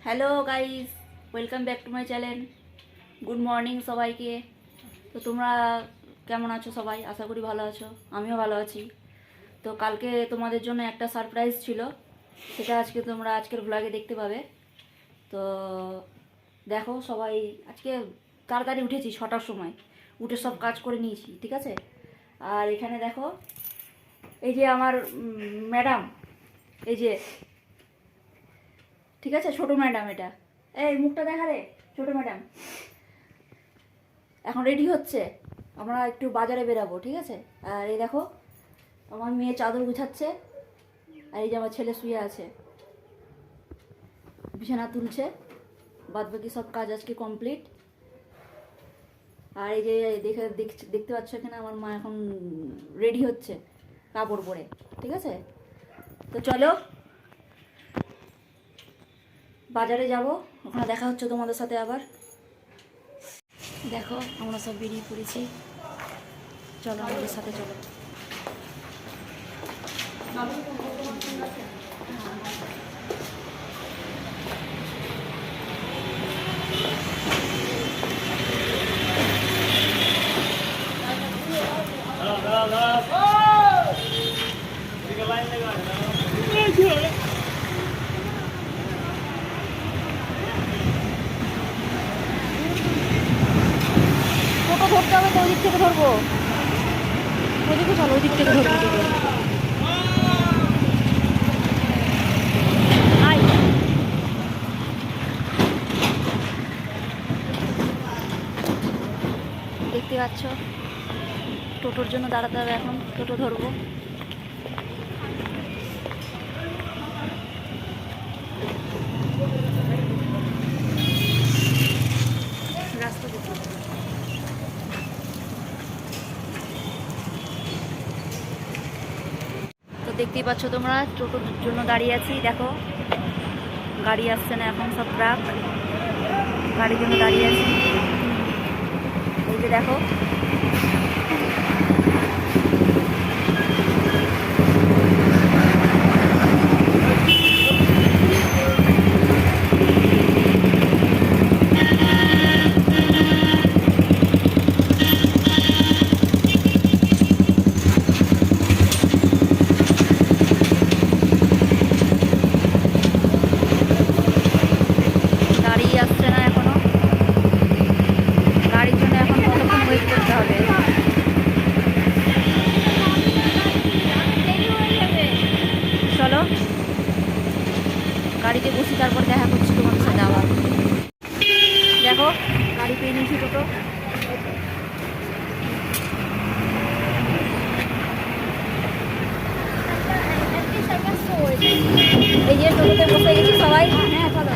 Hello guys, welcome back to my channel. Good morning সবাইকে। তো তোমরা কেমন আছো সবাই? আশা করি ভালো আছো, আমিও ভালো আছি। তো কালকে তোমাদের জন্য একটা সারপ্রাইজ ছিল, সেটা তোমরা আজকের ভ্লগে দেখতে পাবে। তো দেখো সবাই, আজকে তাড়াতাড়ি উঠেছি, 6টার সময় উঠে সব কাজ করে নিয়েছি, ঠিক আছে। আর এখানে দেখো, এই যে আমার ম্যাডাম, এই যে, ঠিক আছে, ছোট ম্যাডাম। এটা এই মুখটা দেখা রে, ছোট ম্যাডাম এখন রেডি হচ্ছে, আমরা একটু বাজারে বেরাবো, ঠিক আছে। আর এই দেখো আমার মেয়ে চাদর গুছাচ্ছে, আর এই যে আমার ছেলে শুয়ে আছে, বিছানা তুলছে। বাদ বাকি সব কাজ আজকে কমপ্লিট। আর এই যে দেখতে পাচ্ছ এখানে আমার মা এখন রেডি হচ্ছে কাপড় পরে, ঠিক আছে। তো চলো বাজারে যাব, ওখানে দেখা হচ্ছে তোমাদের সাথে আবার। দেখো আমরা সব বেরিয়ে পড়েছি, চলো আমাদের সাথে চলো। টোটো ধরতে হবে তো, ওই দিক থেকে ধরবো, ওইদিকে চলো, ওই দিক থেকে ধরবো টোটো। দেখতে পাচ্ছ টোটোর জন্য দাঁড়াতে হবে, এখন টোটো ধরবো। রাস্তা দেখো, তো দেখতেই পাচ্ছ তোমরা, টোটোর জন্য দাঁড়িয়ে আছি। দেখো গাড়ি আসছে না এখন, সব ট্রাক, গাড়ির জন্য দাঁড়িয়ে আছি। এই যে দেখো, গাড়ি আসছে না এখনো, গাড়ির জন্য এখন কতক্ষণ ওয়েট করতে হবে। চলো গাড়িতে বসি, তারপর দেখা করছি তোমাদের সাথে আবার। দেখো গাড়ি পেয়ে নিয়েছি, টোটো। এই যে টোটোতে বসে গেছি সবাই, হ্যাঁ চলো।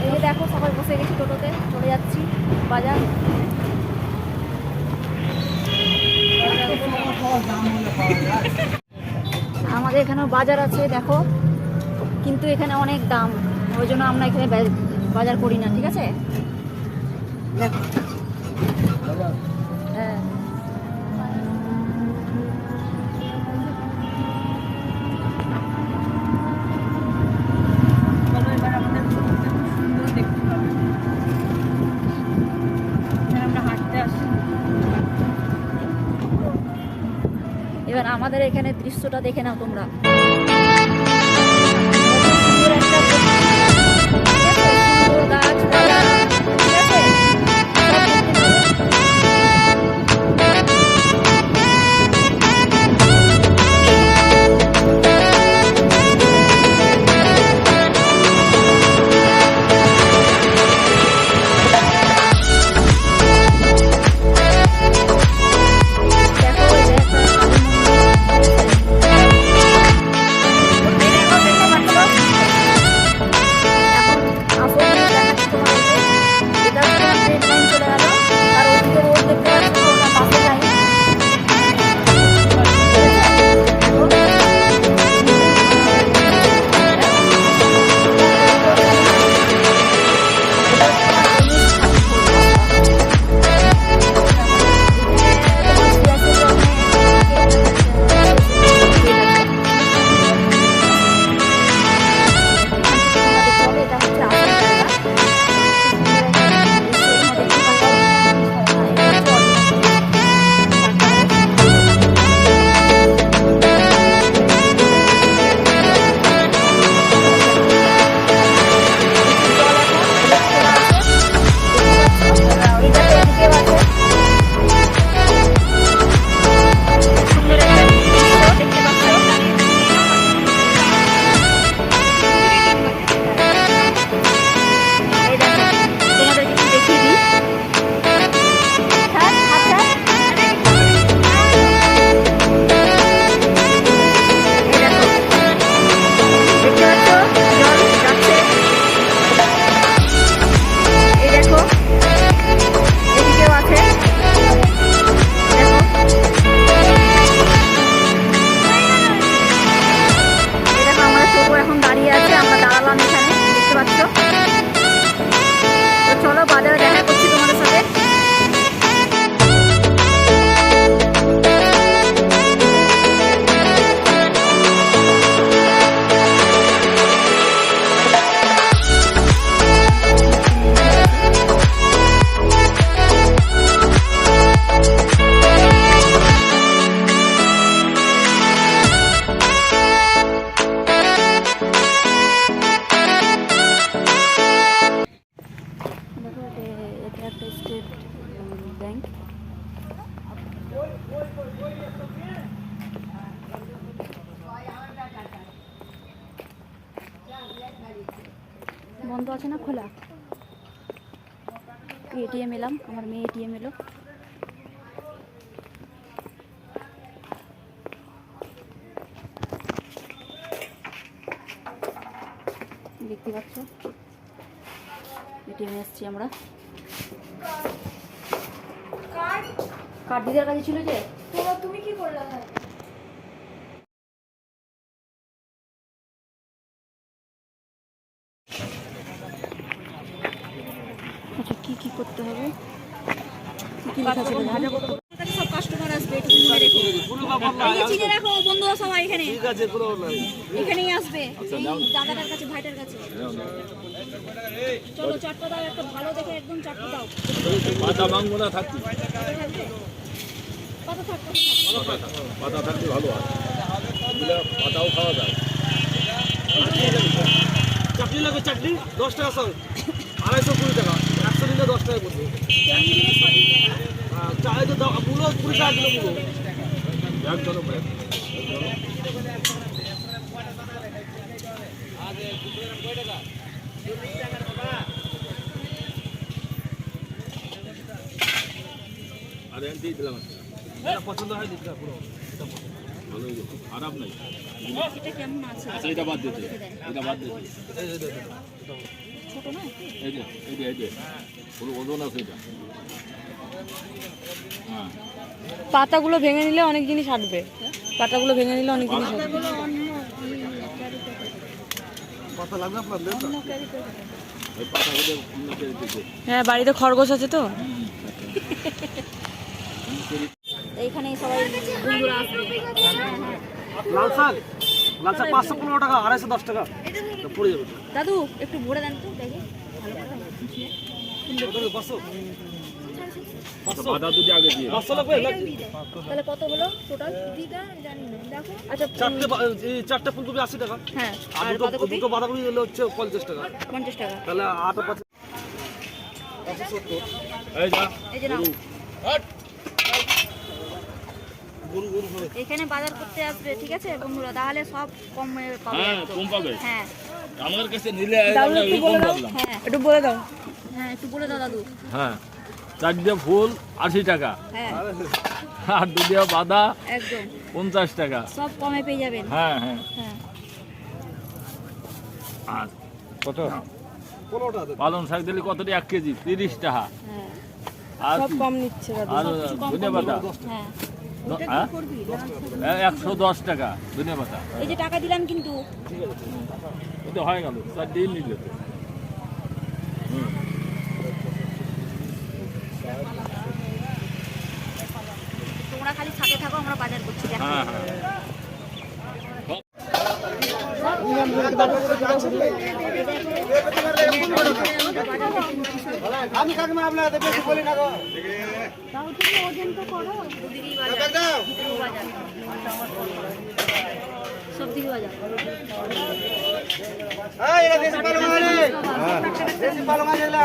এই যে দেখো সবাই বসে গেছি টোটোতে, চলে যাচ্ছি বাজার। আমাদের এখানেও বাজার আছে দেখো, কিন্তু এখানে অনেক দাম, ওই জন্য আমরা এখানে বাজার করি না, ঠিক আছে। দেখো হ্যাঁ, এবার আমাদের এখানে দৃশ্যটা দেখে নাও তোমরা। পাচ্ছ। তো চলো বাজারে দেখা করছি তোমাদের সাথে। এটা একটা স্টেট ব্যাংক। বন্ধ আছে না খোলা? এটিএম এলাম, আমার মেয়ে এটিএম এলো। দেখতে পাচ্ছ এটিএমে এসছি আমরা। কার্ড দিদার কাছে ছিল যে। তুমি কি করলে? আচ্ছা কি কি করতে হবে, কি লেখা ছিল? সব কাস্টমার আসবে, একটু মনে রেখো। এই চিনে রাখো বন্ধুরা সবাই এখানে। ঠিক আছে, এখানেই আসবে এই দাদাটার কাছে, ভাইটার কাছে। চলো চারটা দাও, একটা ভালো দেখে একদম চারটা দাও। পাতা মাংবো না থাকতে, পাতা থাক, পাতা থাকলে ভালো হয়, পাতাও খাওয়া যায়। চাটনি লাগবে, চাটনি 10 টাকা সব, 220 টাকা, 100 নিলে 10 টাকা করবে। চাই তো দাও, মূলো 20 টাকা কিলো মূলো। ব্যাগ চলো, ব্যাগ আর এনটি দিলাম। এটা পছন্দ হয় দিতে পুরো, এটা ভালো হয়ে গেছে, খারাপ নাই। এটা কেমন আছে? আচ্ছা এটা বাদ দিতে, এটা বাদ দিতে। ছোট না? এই যে পুরো ওজন আছে এটা। হ্যাঁ, পাতাগুলো ভেঙে নিলে অনেক জিনিস হাঁটবে। পাতাগুলো ভেঙে নিলে অনেক জিনিস হাঁটবে। এগুলো অন্য পাতা লাগবে আপনাদের তো? এই পাতাগুলো অন্য করে দিতে। হ্যাঁ, বাড়িতে খরগোশ আছে তো। এইখানে সবাই বন্ধুরা আসবে। লাল শাক 515 টাকা, 210 টাকা পড়ে যাবে। দাদু একটু ভরে দেন তো দেখি ভালো করে। 500 বাদা দুধ আগে দিয়ে 500 লাগবে। তাহলে কত হলো টোটাল? দিদা জানি না, দেখো। আচ্ছা চারটে ফুলকপি 80 টাকা, হ্যাঁ, আর আর বাঁধাকপি দুটো বাঁধাকপি হলো হচ্ছে 50 টাকা। 50 টাকা। তাহলে 8 5 570। এই যা, এই যে নাও। হট গুরু গুরু করে। এখানে বাজার করতে আসবে, ঠিক আছে বন্ধুরা? তাহলে সব কমে পাবে। হ্যাঁ, কম পাবে। হ্যাঁ আমার কাছে নিলে দাদু একটু বলে দাও। হ্যাঁ একটু বলে দাও। হ্যাঁ, একটু বলে দাও দাদু। হ্যাঁ, চারটে ফুল 80 টাকা, হ্যাঁ আর দুটিয়া বাদা একদম 50 টাকা। সব কমে পেয়ে যাবেন। হ্যাঁ হ্যাঁ। হ্যাঁ আর কত? পালং শাক দিলে কতটি? 1 কেজি 30 টাকা। হ্যাঁ আর সব কি? কম নিচ্ছে দাদু। আর ধনিয়া পাতা হ্যাঁ। 110 টাকা ধনিয়া পাতা। এই যে টাকা দিলাম কিন্তু। ঠিক আছে, ওটা হয়ে গেল, 4 দিন নিলে তো। তোমরা খালি সাথে থাকো, আমরা বাজার করছি। দেখো হ্যাঁ হ্যাঁ। আমি কাকিমা আপনাদের বেশি বলি না গো। তাও তুমি ওজন তো করো। দিদি বাজার, সবজি বাজার। হ্যাঁ, এটা দেশি পালং আছে। দেশি পালং আছে না।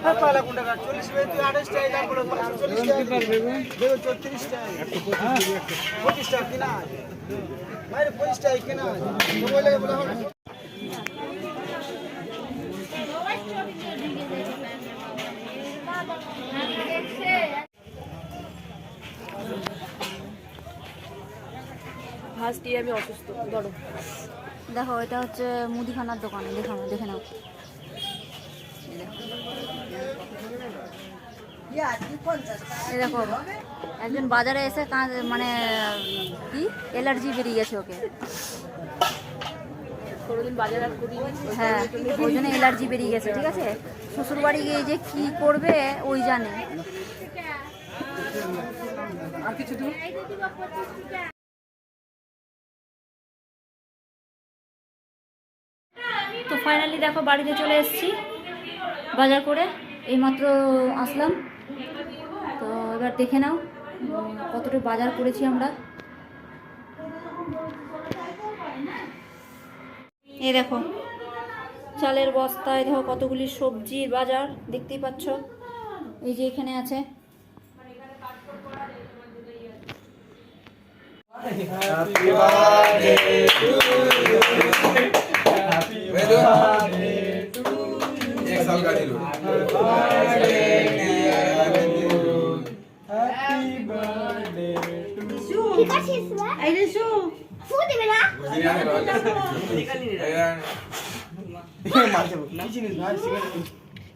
হ্যাঁ, পালা কোন টাকা? 40 টাকা, তুই 28 টাকা দাম বলে 40 টাকা পারবে গো। দেখো 34 টাকা। 25 টাকা কিনা আছে। ভাই 25 টাকা কিনা আছে। তো বলে বলে হবে। ফার্স্ট দিয়ে আমি অসুস্থ। ধরো দেখো এটা হচ্ছে মুদিখানার দোকান। দেখে নাও। এই দেখো একজন বাজারে এসে মানে কি অ্যালার্জি বেরিয়ে গেছে ওকে। হ্যাঁ ওই জন্য অ্যালার্জি বেরিয়ে গেছে, ঠিক আছে। শ্বশুর বাড়ি গিয়ে যে কি করবে ওই জানে। তো ফাইনালি দেখো বাড়িতে চলে এসেছি বাজার করে, এইমাত্র আসলাম। তো এবার দেখে নাও কতটা বাজার করেছি আমরা। এই দেখো চালের বস্তায় দেখো কতগুলি সবজির বাজার দেখতেই পাচ্ছ, এই যে এখানে আছে। एक साल का दिलो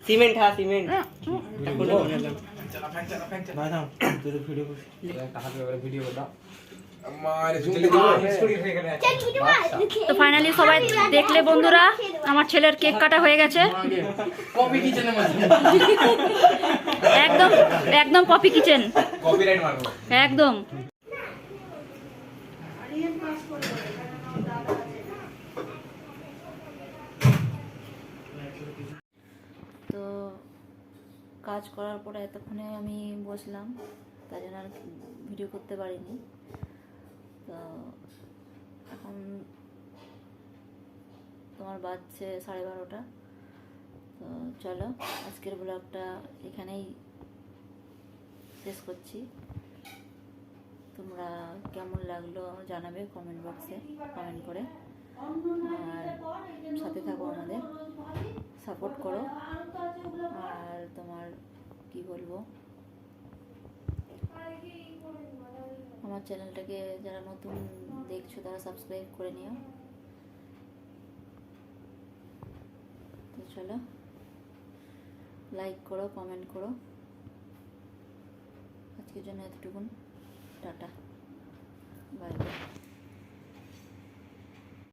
সিমেন্ট হ্যাঁ সিমেন্ট তো ফাইনালি সবাই দেখলে বন্ধুরা, আমার ছেলের কেক কাটা হয়ে গেছে। একদম একদম কপি কিচেন, कॉपीराइट मारो একদম। তো কাজ করার পরে এতক্ষণে আমি বসলাম, তাই জন্য আর ভিডিও করতে পারিনি। তো এখন তোমার বাজছে 12:30। তো চলো আজকের ব্লগটা এখানেই শেষ করছি। তোমরা কেমন লাগলো জানাবে কমেন্ট বক্সে কমেন্ট করে, আর সাথে থাকো, আমাদের সাপোর্ট করো। আর তোমার কি বলবো, আমার চ্যানেলটাকে যারা নতুন দেখছো তারা সাবস্ক্রাইব করে নিও। তো চলো লাইক করো, কমেন্ট করো। আজকের জন্য এতটুকুন, টাটা, বাই বাই।